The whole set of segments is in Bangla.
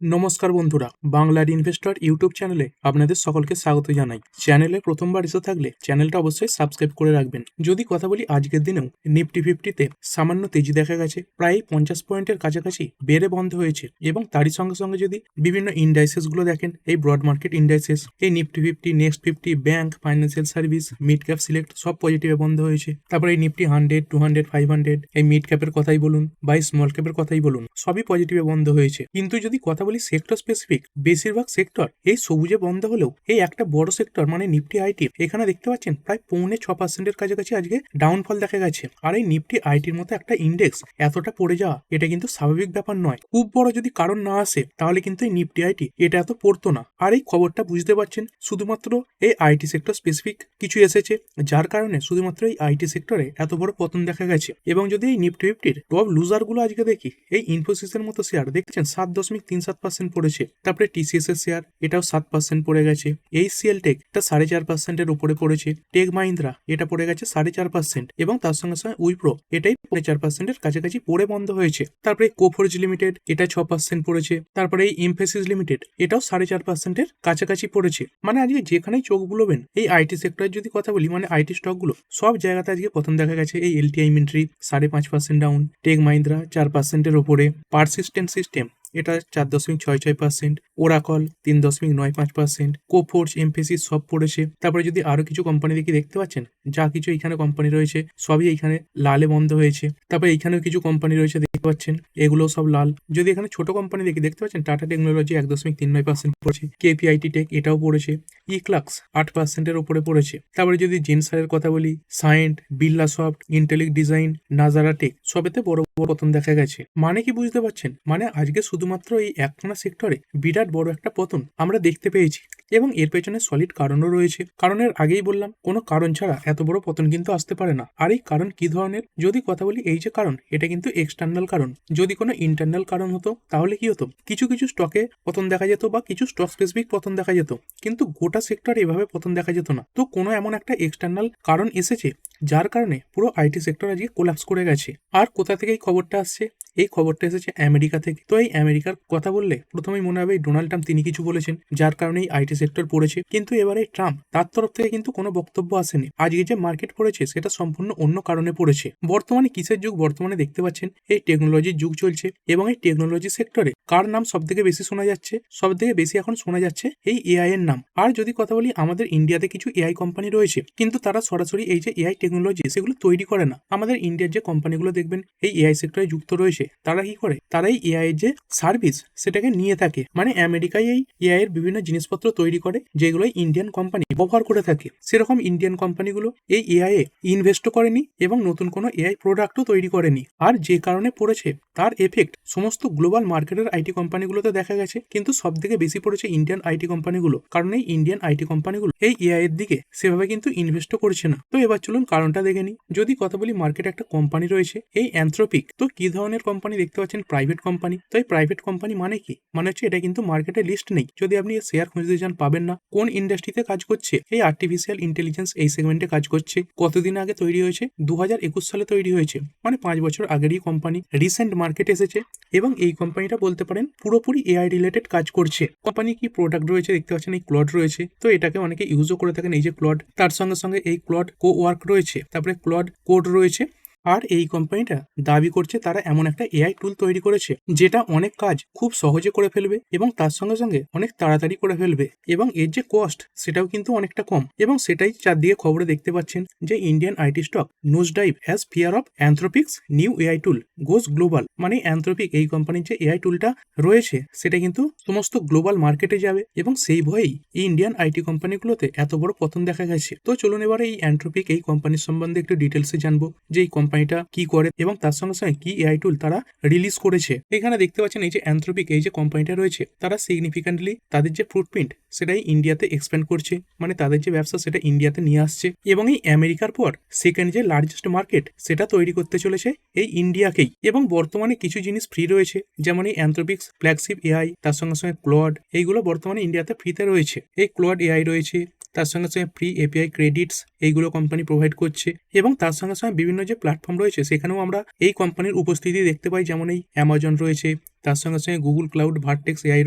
নমস্কার বন্ধুরা, বাংলার ইনভেস্টর ইউটিউব চ্যানেলে আপনাদের সকলকে স্বাগত জানাই। চ্যানেলে প্রথমবার এসে থাকলে চ্যানেলটা অবশ্যই সাবস্ক্রাইব করে রাখবেন। যদি কথা বলি আজকের দিনেও নিফটি ফিফটিতে সামান্য তেজি দেখা গেছে, প্রায় 50 পয়েন্টের কাছাকাছি বেড়ে বন্ধ হয়েছে। এবং তারই সঙ্গে সঙ্গে যদি বিভিন্ন ইন্ডাইসেসগুলো দেখেন, এই ব্রড মার্কেট ইন্ডাইসেস, এই Nifty fifty, next 50, bank, financial service, mid cap select সব পজিটিভে বন্ধ হয়েছে। তারপরে এই নিফটি 100, 200, 500, এই মিড ক্যাপের কথাই বলুন বা স্মল ক্যাপের কথাই বলুন, সবই পজিটিভে বন্ধ হয়েছে। কিন্তু যদি কথা বলি সেক্টর স্পেসিফিক, বেশিরভাগ সেক্টর এই সবুজে বন্ধ হলেও এই একটা বড় সেক্টর মানে নিফটি আইটি, এখানে দেখতে পাচ্ছেন প্রায় 6.5% কাছাকাছি আজকে ডাউনফল দেখা গেছে। আর এই নিফটি আইটির মতো একটা ইন্ডেক্স এতটা পড়ে যাওয়া, এটা কিন্তু স্বাভাবিক ব্যাপার নয়। খুব বড় যদি কারণ না আসে তাহলে কিন্তু এই নিফটি আইটি এটা এত পড়তো না। আর এই খবরটা বুঝতে পারছেন শুধুমাত্র এই আইটি সেক্টর স্পেসিফিক কিছু এসেছে, যার কারণে শুধুমাত্র এই আইটি সেক্টরে এত বড় পতন দেখা গেছে। এবং যদি এই নিফটি ফিফটির টপ লুজার গুলো আজকে দেখি, এই ইনফোসিসের মতো শেয়ার দেখছেন 7.37% পড়েছে। তারপরে টিসিএস এর শেয়ার এটাও 7% পড়ে গেছে। এইচসিএল টেক এটা 4.5%-এর উপরে পড়েছে। টেক মাহিন্দ্রা এটা পড়ে গেছে 4.5%, এবং তার সঙ্গে সঙ্গে উইপ্রো এটাই 4.5%-এর কাছাকাছি পড়ে বন্ধ হয়েছে। তারপরে কোফোর্জ লিমিটেড এটা 6% পড়েছে। তারপরে এই ইমফেসিস লিমিটেড এটাও 4.5%-এর কাছাকাছি পড়েছে। মানে আজকে যেখানেই চোখ বুলোবেন এই আইটি সেক্টরের যদি কথা বলি, মানে আইটি স্টক গুলো সব জায়গাতে আজকে প্রথম দেখা গেছে। এই এলটিআই মিন্ট্রি 5.5% ডাউন, টেক মাহিন্দ্রা 4%-এর উপরে, পারসিস্টেন্ট সিস্টেম এটা 4.66%, ওরাকল 3.95%, কোফোর্জ, এমফেসিস সব পড়েছে। তারপরে যদি আরো কিছু কোম্পানি দেখতে পাচ্ছেন, যা কিছু এখানে কোম্পানি রয়েছে সবই এখানে লালে বন্ধ হয়েছে। তারপরে এখানেও কিছু কোম্পানি রয়েছে দেখতে পাচ্ছেন, এগুলো সব লাল। যদি এখানে ছোট কোম্পানি দেখতে পাচ্ছেন, টাটা টেকনোলজি 1.39% পড়েছে, কেপিআইটি টেক এটাও পড়েছে, ইক্লাক্স 8%-এর উপরে পড়েছে। তারপরে যদি জেনসারের কথা বলি, সায়েন্ট, বিড়লা সফট, ইন্টেলিক ডিজাইন, নাজারা টেক সবেতে বড় বড় পতন দেখা গেছে। মানে কি বুঝতে পারছেন? মানে আজকে শুধুমাত্র এই একখানা সেক্টরে বিরাট বড় একটা পতন আমরা দেখতে পেয়েছি, এবং এর পেছনে সলিড কারণও রয়েছে। কারণের আগেই বললাম, কোনো কারণ ছাড়া এত বড় পতন কিন্তু আসতে পারে না। আর এই কারণ কি ধরনের যদি কথা বলি, এই যে কারণ এটা কিন্তু এক্সটার্নাল কারণ। যদি কোনো ইন্টারনাল কারণ হতো তাহলে কি হতো, কিছু কিছু স্টকে পতন দেখা যেত বা কিছু স্টক স্পেসিফিক পতন দেখা যেত, কিন্তু গোটা সেক্টরে এভাবে পতন দেখা যেত না। তো কোনো এমন একটা এক্সটার্নাল কারণ এসেছে যার কারণে পুরো আইটি সেক্টর আজকে কোলাপস করে গেছে। আর কোথা থেকে এই খবরটা আসছে? এই খবরটা এসেছে আমেরিকা থেকে। তো এই আমেরিকার কথা বললে প্রথমেই মনে হবে ডোনাল্ড ট্রাম্প তিনি কিছু বলেছেন যার কারণে এই আইটি সেক্টর পড়েছে। কিন্তু এবারে ট্রাম্প তার তরফ থেকে কিন্তু কোনো বক্তব্য আসেনি। আজকে যে মার্কেট পড়েছে সেটা সম্পূর্ণ অন্য কারণে পড়েছে। বর্তমানে কিসের যুগ? বর্তমানে দেখতে পাচ্ছেন এই টেকনোলজির যুগ চলছে, এবং এই টেকনোলজি সেক্টরে কার নাম সব থেকে বেশি শোনা যাচ্ছে? সব থেকে বেশি এখন শোনা যাচ্ছে এই এআই এর নাম। আর যদি কথা বলি, আমাদের ইন্ডিয়াতে কিছু এআই কোম্পানি রয়েছে, কিন্তু তারা সরাসরি এই যে এআই টেকনোলজি সেগুলো তৈরি করে না। আমাদের ইন্ডিয়ার যে কোম্পানিগুলো দেখবেন এই এআই সেক্টরে যুক্ত রয়েছে, তারা কি করে? তারা এই এআই এর যে সার্ভিস সেটাকে নিয়ে থাকে। মানে আমেরিকায় এই এআই এর বিভিন্ন জিনিসপত্র তৈরি করে, যেগুলো ইন্ডিয়ান কোম্পানি ব্যবহার করে থাকে। সেরকম ইন্ডিয়ান কোম্পানিগুলো এই এআই এ ইনভেস্টও করেনি এবং নতুন কোনো এআই প্রোডাক্টও তৈরি করেনি। আর যে কারণে পড়েছে তার এফেক্ট সমস্ত গ্লোবাল মার্কেটের আইটি কোম্পানিগুলোতে দেখা গেছে, কিন্তু সব থেকে বেশি পড়েছে ইন্ডিয়ান আইটি কোম্পানিগুলো। কারণ এই ইন্ডিয়ান আইটি কোম্পানিগুলো এই এআই এর দিকে সেভাবে কিন্তু ইনভেস্টও করছে না। তো এবার চলুন কারণটা দেখে নিই। যদি কথা বলি, মার্কেটে একটা কোম্পানি রয়েছে এই অ্যানথ্রোপিক। তো কি ধরনের কোম্পানি? দেখতে পাচ্ছেন প্রাইভেট কোম্পানি। তো এই প্রাইভেট কোম্পানি মানে কি? মানে হচ্ছে এটা কিন্তু মার্কেটে লিস্ট নেই। যদি আপনি শেয়ার খুঁজতে যান পাবেন না। কোন ইন্ডাস্ট্রিতে কাজ করছে? এই আর্টিফিশিয়াল ইন্টেলিজেন্স এই সেগমেন্টে কাজ করছে। কতদিন আগে তৈরি হয়েছে? 2021 সালে তৈরি হয়েছে, মানে 5 বছর আগেরই কোম্পানি। রিসেন্ট মার্কেট এসেছে, এবং এই কোম্পানিটা বলতে পারেন পুরোপুরি এআই রিলেটেড কাজ করছে। কোম্পানি কি প্রোডাক্ট রয়েছে? দেখতে পাচ্ছেন এই ক্লড রয়েছে। তো এটাকে অনেকে ইউজও করে থাকেন, এই যে ক্লড। তার সঙ্গে সঙ্গে এই ক্লড কো ওয়ার্ক রয়েছে, তারপরে ক্লড কোড রয়েছে। আর এই কোম্পানিটা দাবি করছে তারা এমন একটা এআই টুল তৈরি করেছে যেটা অনেক কাজ খুব সহজে করে ফেলবে, এবং তার সঙ্গে সঙ্গে অনেক তাড়াতাড়ি করে ফেলবে, এবং এর যে কস্ট সেটাও কিন্তু অনেকটা কম। এবং সেটাই চারদিকে খবরে দেখতে পাচ্ছেন যে Indian IT stock nose dive as fear of Anthropic's new AI tool goes global. মানে অ্যানথ্রোপিক এই কোম্পানির যে এআই টুলটা রয়েছে সেটা কিন্তু সমস্ত গ্লোবাল মার্কেটে যাবে, এবং সেই ভয়েই এই ইন্ডিয়ান আইটি কোম্পানিগুলোতে এত বড় পতন দেখা গেছে। তো চলুন এবারে এই অ্যানথ্রোপিক এই কোম্পানির সম্বন্ধে একটু ডিটেলসে জানবো, যে এই কোম্পানিটা কি করে এবং তার সঙ্গে সঙ্গে কি এআই টুল তারা রিলিজ করেছে। এখানে দেখতে পাচ্ছেন এই যে অ্যানথ্রোপিক এই যে কোম্পানিটা রয়েছে, তারা সিগনিফিক্যান্টলি তাদের যে ফুটপ্রিন্ট সেটাই ইন্ডিয়াতে এক্সপ্যান্ড করছে। মানে তাদের যে ব্যবসা সেটা ইন্ডিয়াতে নিয়ে আসছে, এবং এই আমেরিকার পর সেকেন্ড যে লার্জেস্ট মার্কেট সেটা তৈরি করতে চলেছে এই ইন্ডিয়াকেই। এবং বর্তমানে কিছু জিনিস ফ্রি রয়েছে, যেমন এই অ্যানথ্রোপিক্স ফ্ল্যাগশিপ এআই, তার সঙ্গে সঙ্গে ক্লড, এইগুলো বর্তমানে ইন্ডিয়াতে ফ্রিতে রয়েছে। এই ক্লড এআই রয়েছে, তার সঙ্গে সঙ্গে ফ্রি এপিআই ক্রেডিটস এইগুলো কোম্পানি প্রোভাইড করছে, এবং তার সঙ্গে সঙ্গে বিভিন্ন যে প্ল্যাটফর্ম রয়েছে সেখানেও আমরা এই কোম্পানির উপস্থিতি দেখতে পাই। যেমন এই অ্যামাজন রয়েছে, তার সঙ্গে সঙ্গে গুগল ক্লাউড, ভার্টেক্স এআই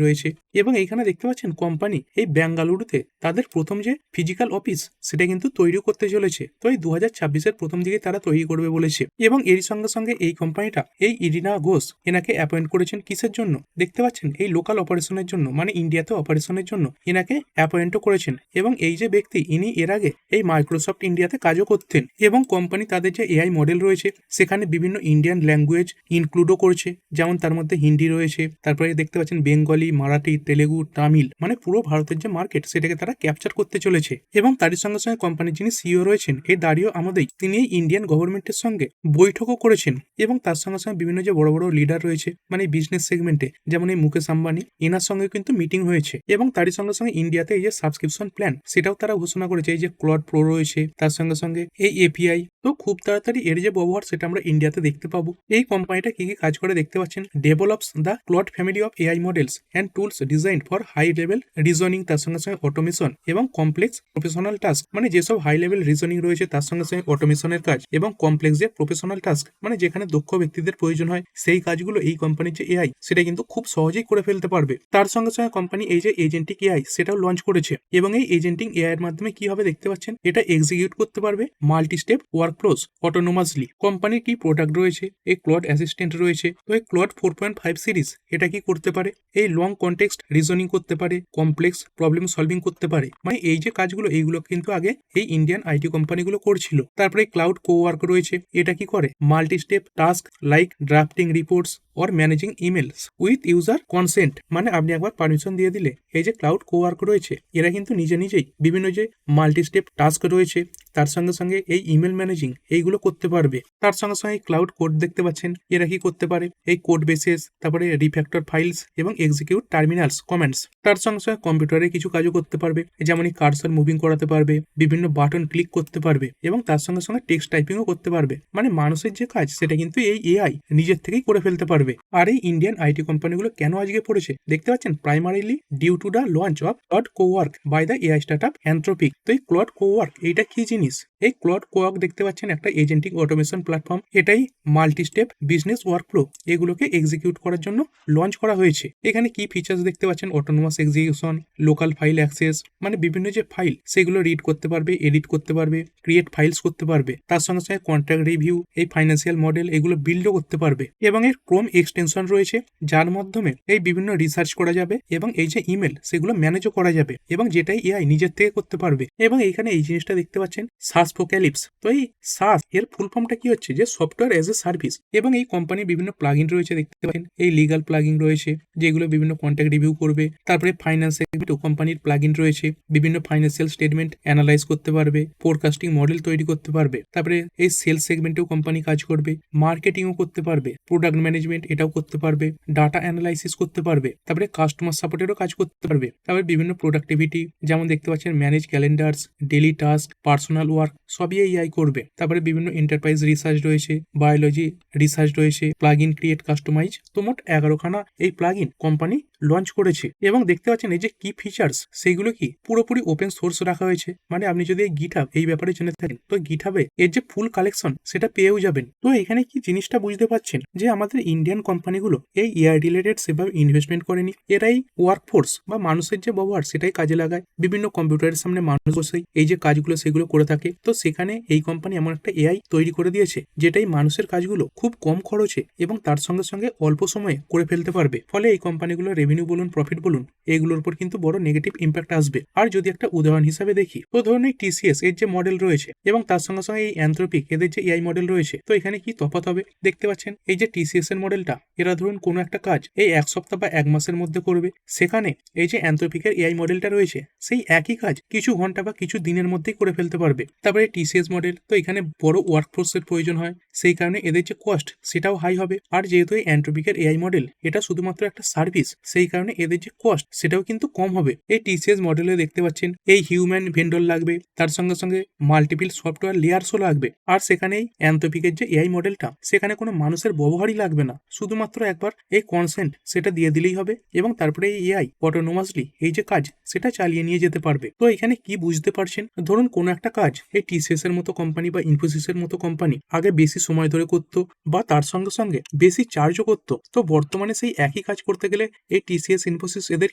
রয়েছে। এবং এইখানে দেখতে পাচ্ছেন কোম্পানি এই বেঙ্গালুরুতে তাদের প্রথম যে ফিজিক্যাল অফিস সেটা কিন্তু তৈরি করতে চলেছে। তো এই 2026-এর প্রথম দিকে তারা তৈরি করবে বলেছে। এবং এর সঙ্গে সঙ্গে এই কোম্পানিটা এই ইরিনা ঘোষ এনাকে অ্যাপয়েন্ট করেছেন কিসের জন্য? দেখতে পাচ্ছেন এই লোকাল অপারেশনের জন্য, মানে ইন্ডিয়াতে অপারেশনের জন্য এনাকে অ্যাপয়েন্টও করেছেন। এবং এই যে ব্যক্তি, ইনি এর আগে এই মাইক্রোসফট ইন্ডিয়াতে কাজও করতেন। এবং কোম্পানি তাদের যে এআই মডেল রয়েছে সেখানে বিভিন্ন ইন্ডিয়ান ল্যাঙ্গুয়েজ ইনক্লুডও করছে, যেমন তার মধ্যে হিন্দি রয়েছে, তারপরে দেখতে পাচ্ছেন বেঙ্গলি, মারাঠি, তেলেগু, তামিল, মানে পুরো ভারতের যে মার্কেট সেটাকে তারা ক্যাপচার করতে চলেছে। এবং তারই সঙ্গে সঙ্গে কোম্পানির যিনি সিইও রয়েছেন এই দাঁড়িয়ে আমাদের, তিনি এই ইন্ডিয়ান গভর্নমেন্টের সঙ্গে বৈঠকও করেছেন। এবং তার সঙ্গে সঙ্গে বিভিন্ন যে বড় বড় লিডার রয়েছে মানে বিজনেস সেগমেন্টে, যেমন এই মুকেশ আম্বানি, এনার সঙ্গে কিন্তু মিটিং হয়েছে। এবং তারই সঙ্গে সঙ্গে ইন্ডিয়াতে এই যে সাবস্ক্রিপশন প্ল্যান সেটাও তারা ঘোষণা করেছে। এই যে ক্লড প্রো রয়েছে, তার সঙ্গে সঙ্গে এই এপিআই, তো খুব তাড়াতাড়ি এর যে ব্যবহার সেটা আমরা ইন্ডিয়াতে দেখতে পাবো। এই কোম্পানিটা কি কি কাজ করে দেখতে পাচ্ছেন? Develops the Claude family of AI models and tools design for high level reasoning, তার সঙ্গে সঙ্গে অটোমেশন এবং কমপ্লেক্স প্রফেশনাল টাস্ক, মানে যেসব হাই লেভেল রিজনিং রয়েছে তার সঙ্গে সঙ্গে অটোমেশনের কাজ এবং কমপ্লেক্স যে প্রফেশনাল টাস্ক, মানে যেখানে দক্ষ ব্যক্তিদের প্রয়োজন হয় সেই কাজগুলো এই কোম্পানির যে এআই সেটা কিন্তু খুব সহজেই করে ফেলতে পারবে। তার সঙ্গে সঙ্গে কোম্পানি এই যে এজেন্টিক এআই সেটাও লঞ্চ করেছে। এবং এই এজেন্টিক এআই এর মাধ্যমে কি হবে দেখতে পাচ্ছেন, এটা এক্সিকিউট করতে পারবে মাল্টি স্টেপ ওয়ার্কফ্লোজ অটোনোমাসলি। কোম্পানির কি প্রোডাক্ট রয়েছে? এই ক্লড অ্যাসিস্ট্যান্ট রয়েছে। তো এই ক্লড 4.5 সিরিজ এটা কি করতে পারে? এই লং কনটেক্সট রিজনিং করতে পারে, কমপ্লেক্স প্রবলেম সলভিং করতে পারে। মানে এই যে কাজগুলো এইগুলো কিন্তু আগে এই ইন্ডিয়ান আইটি কোম্পানিগুলো করছিল। তারপরে ক্লাউড কোওয়ার্ক রয়েছে, এটা কি করে? Multi step task like drafting reports or managing emails with user consent, মানে আপনি একবার পারমিশন দিয়ে দিলে এই যে ক্লাউড কোওয়ার্ক রয়েছে এরা কিন্তু নিজে নিজেই বিভিন্ন যে মাল্টি স্টেপ টাস্ক রয়েছে তার সঙ্গে সঙ্গে এই ইমেল ম্যানেজিং এইগুলো করতে পারবে। তার সঙ্গে সঙ্গে ক্লাউড কোড দেখতে পাচ্ছেন এরা কি করতে পারে? এই কোড বেসেস, তারপরে রিফ্যাক্টর ফাইলস এবং এক্সিকিউট টার্মিনালস কমান্ডস। তার সঙ্গে সঙ্গে কম্পিউটারে কিছু কাজও করতে পারবে, যেমন এই কার্সর মুভিং করাতে পারবে, বিভিন্ন বাটন ক্লিক করতে পারবে এবং তার সঙ্গে সঙ্গে টেক্সট টাইপিংও করতে পারবে। মানে মানুষের যে কাজ সেটা কিন্তু এই এআই নিজের থেকেই করে ফেলতে পারবে। আর এই ইন্ডিয়ান আইটি কোম্পানিগুলো কেন আজকে পড়েছে দেখতে পাচ্ছেন? Primarily due to the launch of Claude Cowork by the AI startup Anthropic. তো এই ক্লড কোওয়ার্ক এইটা কি জিনিস? এই ক্লড কোওয়ার্ক দেখতে পাচ্ছেন একটা এজেন্টিক অটোমেশন প্ল্যাটফর্ম। এটাই মাল্টি স্টেপ বিজনেস ওয়ার্কফ্লো এগুলোকে এক্সিকিউট করার জন্য লঞ্চ করা হয়েছে। এখানে কি ফিচার্স দেখতে পাচ্ছেন? Autonomous execution, local file access, মানে বিভিন্ন যে ফাইল সেগুলো রিড করতে পারবে, এডিট করতে পারবে, ক্রিয়েট ফাইলস করতে পারবে। তার সঙ্গে সঙ্গে কন্ট্রাক্ট রিভিউ, এই ফাইন্যান্সিয়াল মডেল এগুলো বিল্ডও করতে পারবে। এবং এর ক্রোম এক্সটেনশন রয়েছে যার মাধ্যমে এই বিভিন্ন রিসার্চ করা যাবে এবং এই যে ইমেল সেগুলো ম্যানেজও করা যাবে এবং যেটাই এআই নিজের থেকে করতে পারবে। এবং এইখানে এই জিনিসটা দেখতে পাচ্ছেন সাসপোক্যালিপস। তো এই সাস এর ফুল ফর্মটা কি হচ্ছে? যে সফটওয়্যার এজ এ সার্ভিস। এবং এই কোম্পানির বিভিন্ন প্লাগইন রয়েছে দেখতে পাচ্ছেন, এই লিগাল প্লাগইন রয়েছে যেগুলো বিভিন্ন কন্ট্রাক্ট রিভিউ করবে। তারপরে ফাইন্যান্স সেগমেন্টও কোম্পানির প্লাগইন রয়েছে, বিভিন্ন ফাইন্যান্সিয়াল স্টেটমেন্ট অ্যানালাইজ করতে পারবে, ফোরকাস্টিং মডেল তৈরি করতে পারবে। তারপরে এই সেলস সেগমেন্টেও কোম্পানি কাজ করবে, মার্কেটিংও করতে পারবে, প্রোডাক্ট ম্যানেজমেন্ট এটাও করতে পারবে, ডাটা অ্যানালাইসিস করতে পারবে, তারপরে কাস্টমার সাপোর্টেরও কাজ করতে পারবে। তারপরে বিভিন্ন প্রোডাক্টিভিটি যেমন দেখতে পাচ্ছেন manage calendars, daily task, personal work সবই এআই করবে। তারপরে বিভিন্ন এন্টারপ্রাইজ রিসার্চ রয়েছে, বায়োলজি রিসার্চ রয়েছে, প্লাগইন ক্রিয়েট কাস্টমাইজ। তো মোট 11খানা এই প্লাগইন কোম্পানি লঞ্চ করেছে। এবং দেখতে পাচ্ছেন এই যে কি ফিচার্স সেইগুলো কি পুরোপুরি ওপেন সোর্স রাখা হয়েছে। মানে আপনি যদি এই গিটহাব এই ব্যাপারে জেনে থাকেন তো গিটহাবে এর যে ফুল কালেকশন সেটা পেয়েও যাবেন। তো এখানে কি জিনিসটা বুঝতে পারছেন যে আমাদের ইন্ডিয়ান কোম্পানিগুলো এই এআই রিলেটেড সেভাবে ইনভেস্টমেন্ট করেনি, এরাই ওয়ার্কফোর্স বা মানুষের যে ব্যবহার সেটাই কাজে লাগায়। বিভিন্ন কম্পিউটারের সামনে মানুষ বসেই এই যে কাজগুলো সেগুলো করে থাকে। তো সেখানে এই কোম্পানি এমন একটা এআই তৈরি করে দিয়েছে যেটাই মানুষের কাজগুলো খুব কম খরচে এবং তার সঙ্গে সঙ্গে অল্প সময়ে করে ফেলতে পারবে। ফলে এই কোম্পানিগুলো রেভিনিউ বলুন, প্রফিট বলুন, এগুলোর উপর কিন্তু বড় নেগেটিভ ইম্প্যাক্ট আসবে। আর যদি একটা উদাহরণ হিসাবে দেখি তো ধরুন এই টিসিএস এর যে মডেল রয়েছে এবং তার সঙ্গে সঙ্গে এই অ্যান্থ্রোপিক এদের যে এআই মডেল রয়েছে, তো এখানে কি তফাৎ হবে দেখতে পাচ্ছেন? এই যে টিসিএস এর মডেলটা এরা ধরুন কোনো একটা কাজ এই 1 সপ্তাহ বা 1 মাসের মধ্যে করবে, সেখানে এই যে অ্যান্থ্রোপিকের এআই মডেলটা রয়েছে সেই একই কাজ কিছু ঘন্টা বা কিছু দিনের মধ্যেই করে ফেলতে পারবে। তারপরে টিসিএস মডেল তো এখানে বড় ওয়ার্কফোর্সের প্রয়োজন হয়, সেই কারণে এদের যে কস্ট সেটাও হাই হবে। আর যেহেতু এই অ্যান্থ্রোপিকের এআই মডেল এটা শুধুমাত্র একটা সার্ভিস, সেই কারণে এদের যে কস্ট সেটাও কিন্তু কম হবে। এই টিসিএস মডেলে দেখতে পাচ্ছেন এই হিউম্যান ভেন্ডর লাগবে, তার সঙ্গে সঙ্গে মাল্টিপল সফটওয়্যার লেয়ারসও লাগবে। আর সেখানে অ্যান্থ্রোপিকের যে এআই মডেলটা সেখানে কোনো মানুষের ব্যবহারই লাগবে না, শুধুমাত্র একবার এই কনসেন্ট সেটা দিয়ে দিলেই হবে এবং তারপরে এই এআই অটোনোমাসলি এই যে কাজ সেটা চালিয়ে নিয়ে যেতে পারবে। তো এখানে কি বুঝতে পারছেন? ধরুন কোনো একটা কাজ এই টিসিএস এর মতো কোম্পানি বা ইনফোসিস এর মতো কোম্পানি আগে বেশি সময় ধরে করতো বা তার সঙ্গে সঙ্গে বেশি চার্জও করতো, তো বর্তমানে সেই একই কাজ করতে গেলে এই টিসিএস ইনফোসিস এদের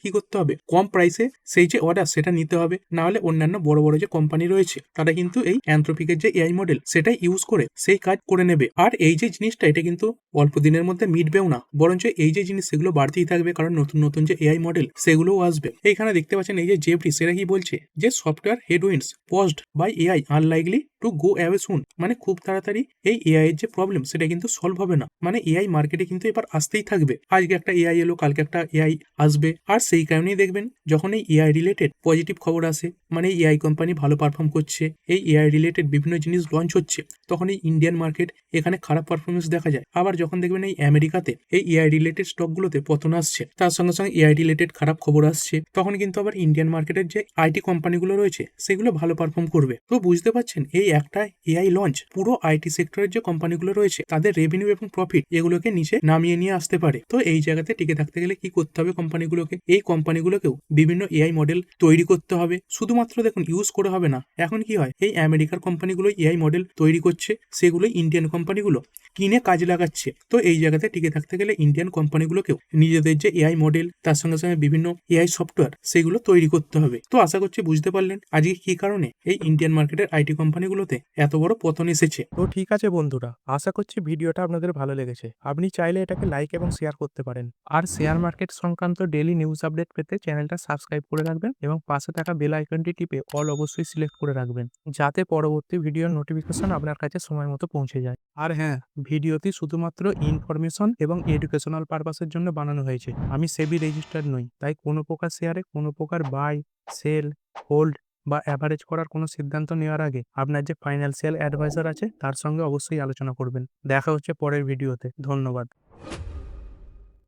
কি করতে হবে, কম প্রাইসে সেই যে অর্ডার সেটা নিতে হবে। না হলে অন্যান্য বড় বড় যে কোম্পানি রয়েছে তারা কিন্তু এই অ্যান্থ্রোপিকের যে এআই মডেল সেটাই ইউজ করে সেই কাজ করে নেবে। আর এই যে জিনিসটা এটা কিন্তু অল্প দিনের মধ্যে মিটবেও না, বরঞ্চ এই যে জিনিস সেগুলো বাড়তেই থাকবে, কারণ নতুন নতুন যে এআই মডেল সেগুলোও আসবে। এইখানে দেখতে পাচ্ছেন এই যে জেফরি সেটা কি বলছে যে software headwinds posed by AI unlikely to go away soon, মানে খুব তাড়াতাড়ি এই এআই এর যে প্রবলেম সেটা কিন্তু সলভ হবে না, মানে এআই মার্কেটে কিন্তু এবার আসতেই থাকবে। আজকে একটা এআই এলো, কালকে একটা এআই আসবে। আর সেই কারণেই দেখবেন যখন এই এআই রিলেটেড পজিটিভ খবর আসে, মানে এআই কোম্পানি ভালো পারফর্ম করছে, এই এআই রিলেটেড বিভিন্ন জিনিস লঞ্চ হচ্ছে, তখন এই ইন্ডিয়ান মার্কেট এখানে খারাপ পারফরমেন্স দেখা যায়। আবার যখন দেখবেন এই আমেরিকাতে এই এআই রিলেটেড স্টকগুলোতে পতন আসছে, তার সঙ্গে সঙ্গে এআই রিলেটেড খারাপ খবর আসছে, তখন কিন্তু আবার ইন্ডিয়ান মার্কেটের যে আইটি কোম্পানিগুলো রয়েছে সেগুলো ভালো পারফর্ম করবে। তো বুঝতে পারছেন এই একটা এআই লঞ্চ পুরো আইটি সেক্টরের যে কোম্পানিগুলো রয়েছে তাদের রেভিনিউ এবং প্রফিট এগুলোকে নিচে নামিয়ে নিয়ে আসতে পারে। তো এই জায়গাতে টিকে থাকতে গেলে কি করতে হবে কোম্পানিগুলোকে, এই কোম্পানিগুলোকেও বিভিন্ন এআই মডেল তৈরি করতে হবে। শুধুমাত্র দেখুন ইউজ করে হবে না, এখন কি হয় এই আমেরিকার কোম্পানিগুলো এআই মডেল তৈরি করছে, সেগুলো ইন্ডিয়ান কোম্পানিগুলো কিনে কাজে লাগাচ্ছে। তো এই জায়গাতে টিকে থাকতে গেলে ইন্ডিয়ান কোম্পানিগুলোকেও নিজেদের যে এআই মডেল তার সঙ্গে সঙ্গে বিভিন্ন এআই সফটওয়্যার সেগুলো তৈরি করতে হবে। তো আশা করছি বুঝতে পারলেন আজকে কি কারণে এই ইন্ডিয়ান মার্কেটের আইটি কোম্পানিগুলোতে এত বড় পতন এসেছে। তো ঠিক আছে বন্ধুরা, আশা করছি ভিডিওটা আপনাদের ভালো লেগেছে। আপনি চাইলে এটাকে লাইক এবং শেয়ার করতে পারেন। আর শেয়ার মার্কেট সংক্রান্ত ডেইলি নিউজ আপডেট পেতে চ্যানেলটা সাবস্ক্রাইব করে রাখবেন এবং পাশে থাকা বেল আইকনটি টিপে অল অবশ্যই সিলেক্ট করে রাখবেন, যাতে পরবর্তী ভিডিওর নোটিফিকেশন আপনার কাছে সময় মতো পৌঁছে যায়। আর হ্যাঁ, ভিডিওটি শুধুমাত্র ইনফরমেশন এবং এডুকেশনাল পারপাসের জন্য বানানো হয়েছে। আমি সেবি রেজিস্টার্ড নই, তাই কোনো প্রকার শেয়ারে কোনো প্রকার বাই, সেল, হোল্ড বা অ্যাভারেজ করার কোনো সিদ্ধান্ত নেওয়ার আগে আপনার যে ফাইন্যান্সিয়াল অ্যাডভাইজার আছে তার সঙ্গে অবশ্যই আলোচনা করবেন। দেখা হচ্ছে পরের ভিডিওতে। ধন্যবাদ।